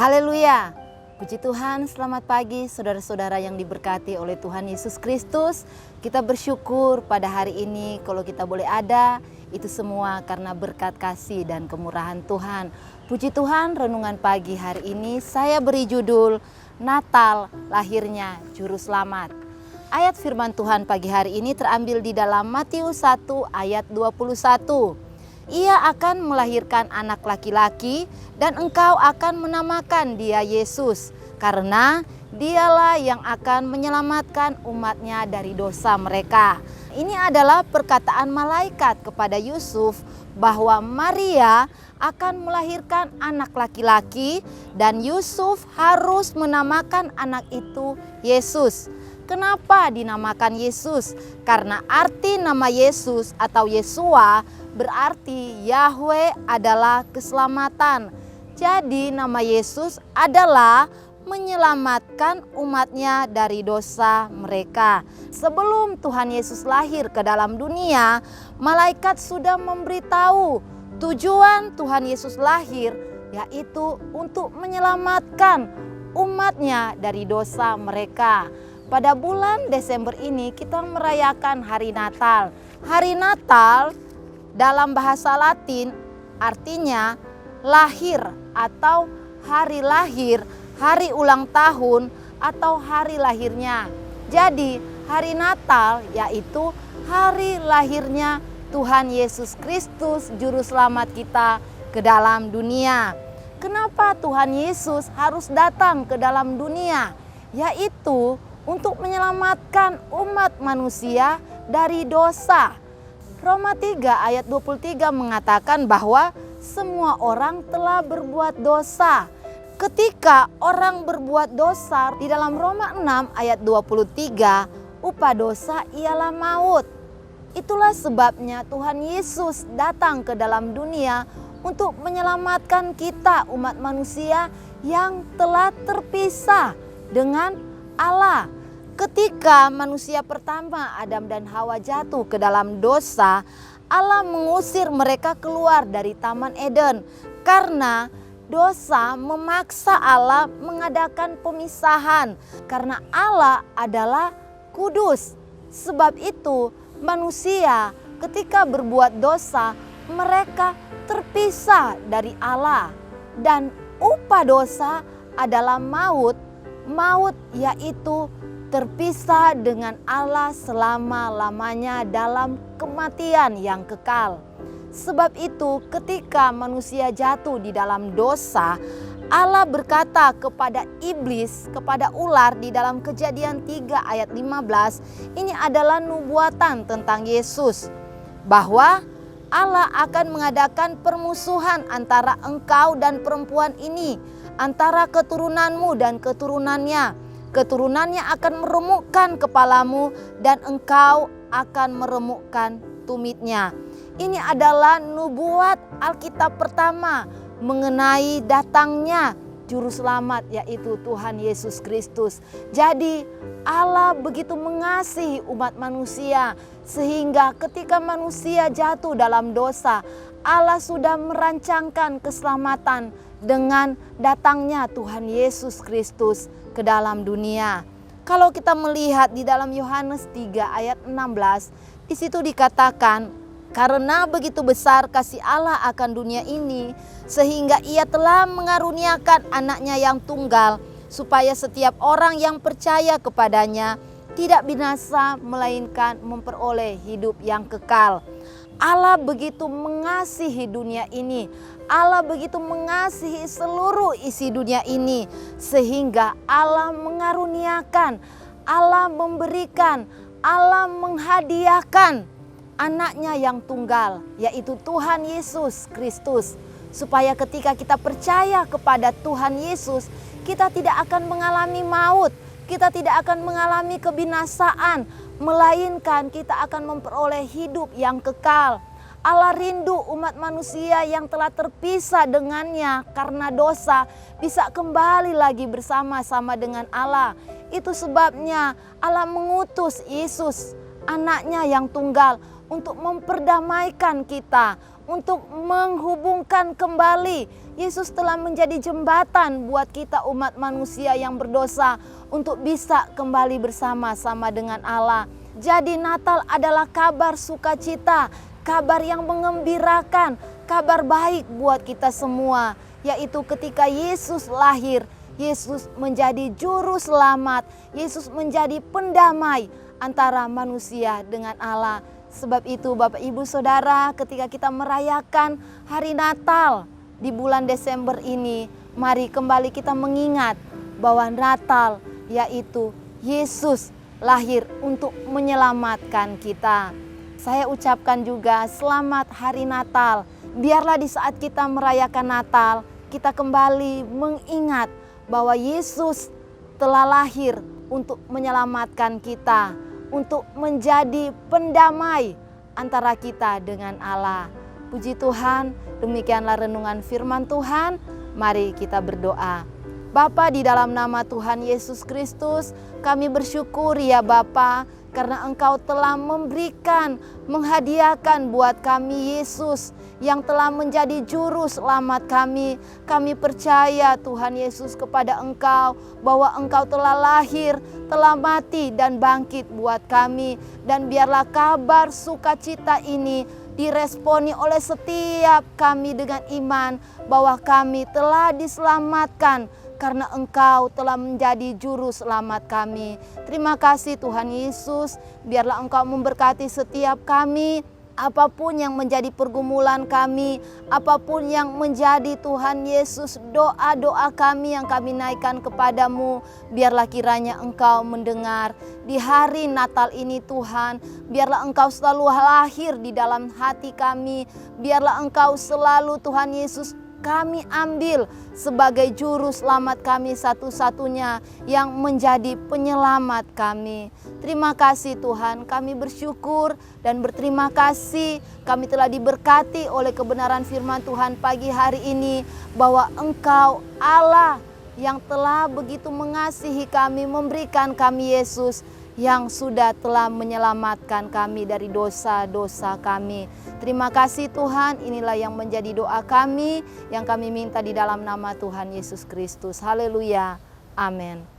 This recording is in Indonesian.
Haleluya. Puji Tuhan, selamat pagi saudara-saudara yang diberkati oleh Tuhan Yesus Kristus. Kita bersyukur pada hari ini kalau kita boleh ada, itu semua karena berkat kasih dan kemurahan Tuhan. Puji Tuhan, renungan pagi hari ini saya beri judul Natal lahirnya Juru Selamat. Ayat firman Tuhan pagi hari ini terambil di dalam Matius 1 ayat 21. Ia akan melahirkan anak laki-laki dan engkau akan menamakan dia Yesus, karena dialah yang akan menyelamatkan umatnya dari dosa mereka. Ini adalah perkataan malaikat kepada Yusuf bahwa Maria akan melahirkan anak laki-laki dan Yusuf harus menamakan anak itu Yesus. Kenapa dinamakan Yesus? Karena arti nama Yesus atau Yesua berarti Yahweh adalah keselamatan. Jadi nama Yesus adalah menyelamatkan umatnya dari dosa mereka. Sebelum Tuhan Yesus lahir ke dalam dunia, malaikat sudah memberitahu tujuan Tuhan Yesus lahir, yaitu untuk menyelamatkan umatnya dari dosa mereka. Pada bulan Desember ini kita merayakan hari Natal. Hari Natal dalam bahasa Latin artinya lahir atau hari lahir, hari ulang tahun atau hari lahirnya. Jadi hari Natal yaitu hari lahirnya Tuhan Yesus Kristus, Juru Selamat kita ke dalam dunia. Kenapa Tuhan Yesus harus datang ke dalam dunia? Yaitu untuk menyelamatkan umat manusia dari dosa. Roma 3 ayat 23 mengatakan bahwa semua orang telah berbuat dosa. Ketika orang berbuat dosa, di dalam Roma 6 ayat 23, upah dosa ialah maut. Itulah sebabnya Tuhan Yesus datang ke dalam dunia untuk menyelamatkan kita umat manusia yang telah terpisah dengan Allah. Ketika manusia pertama Adam dan Hawa jatuh ke dalam dosa, Allah mengusir mereka keluar dari Taman Eden karena dosa memaksa Allah mengadakan pemisahan, karena Allah adalah kudus. Sebab itu manusia ketika berbuat dosa mereka terpisah dari Allah, dan upah dosa adalah maut. Maut yaitu terpisah dengan Allah selama-lamanya dalam kematian yang kekal. Sebab itu ketika manusia jatuh di dalam dosa, Allah berkata kepada iblis, kepada ular di dalam Kejadian 3 ayat 15, ini adalah nubuatan tentang Yesus, bahwa Allah akan mengadakan permusuhan antara engkau dan perempuan ini, antara keturunanmu dan keturunannya. Keturunannya akan meremukkan kepalamu dan engkau akan meremukkan tumitnya. Ini adalah nubuat Alkitab pertama mengenai datangnya Juru Selamat, yaitu Tuhan Yesus Kristus. Jadi Allah begitu mengasihi umat manusia sehingga ketika manusia jatuh dalam dosa, Allah sudah merancangkan keselamatan dengan datangnya Tuhan Yesus Kristus ke dalam dunia. Kalau kita melihat di dalam Yohanes 3 ayat 16, di situ dikatakan, karena begitu besar kasih Allah akan dunia ini, sehingga ia telah mengaruniakan anaknya yang tunggal, supaya setiap orang yang percaya kepadanya tidak binasa, melainkan memperoleh hidup yang kekal. Allah begitu mengasihi dunia ini. Allah begitu mengasihi seluruh isi dunia ini, sehingga Allah mengaruniakan, Allah memberikan, Allah menghadiahkan anaknya yang tunggal, yaitu Tuhan Yesus Kristus. Supaya ketika kita percaya kepada Tuhan Yesus, kita tidak akan mengalami maut, kita tidak akan mengalami kebinasaan, melainkan kita akan memperoleh hidup yang kekal. Allah rindu umat manusia yang telah terpisah dengannya karena dosa bisa kembali lagi bersama-sama dengan Allah. Itu sebabnya Allah mengutus Yesus, anaknya yang tunggal, untuk memperdamaikan kita, untuk menghubungkan kembali. Yesus telah menjadi jembatan buat kita umat manusia yang berdosa untuk bisa kembali bersama-sama dengan Allah. Jadi Natal adalah kabar sukacita, kabar yang mengembirakan, kabar baik buat kita semua, yaitu ketika Yesus lahir, Yesus menjadi juru selamat, Yesus menjadi pendamai antara manusia dengan Allah. Sebab itu Bapak Ibu Saudara, ketika kita merayakan hari Natal di bulan Desember ini, mari kembali kita mengingat bahwa Natal yaitu Yesus lahir untuk menyelamatkan kita. Saya ucapkan juga selamat hari Natal. Biarlah di saat kita merayakan Natal, kita kembali mengingat bahwa Yesus telah lahir untuk menyelamatkan kita, untuk menjadi pendamai antara kita dengan Allah. Puji Tuhan, demikianlah renungan firman Tuhan. Mari kita berdoa. Bapa, di dalam nama Tuhan Yesus Kristus, kami bersyukur ya Bapa, karena Engkau telah memberikan, menghadiahkan buat kami Yesus yang telah menjadi juru selamat kami. Kami percaya Tuhan Yesus kepada Engkau, bahwa Engkau telah lahir, telah mati dan bangkit buat kami. Dan biarlah kabar sukacita ini diresponi oleh setiap kami dengan iman bahwa kami telah diselamatkan karena Engkau telah menjadi juru selamat kami. Terima kasih Tuhan Yesus, biarlah Engkau memberkati setiap kami, apapun yang menjadi pergumulan kami, apapun yang menjadi Tuhan Yesus doa-doa kami yang kami naikkan kepadamu, biarlah kiranya Engkau mendengar. Di hari Natal ini Tuhan, biarlah Engkau selalu lahir di dalam hati kami, biarlah Engkau selalu Tuhan Yesus kami ambil sebagai juru selamat kami satu-satunya yang menjadi penyelamat kami. Terima kasih Tuhan, kami bersyukur dan berterima kasih kami telah diberkati oleh kebenaran firman Tuhan pagi hari ini, bahwa Engkau Allah yang telah begitu mengasihi kami, memberikan kami Yesus yang sudah telah menyelamatkan kami dari dosa-dosa kami. Terima kasih Tuhan, inilah yang menjadi doa kami, yang kami minta di dalam nama Tuhan Yesus Kristus. Haleluya, amin.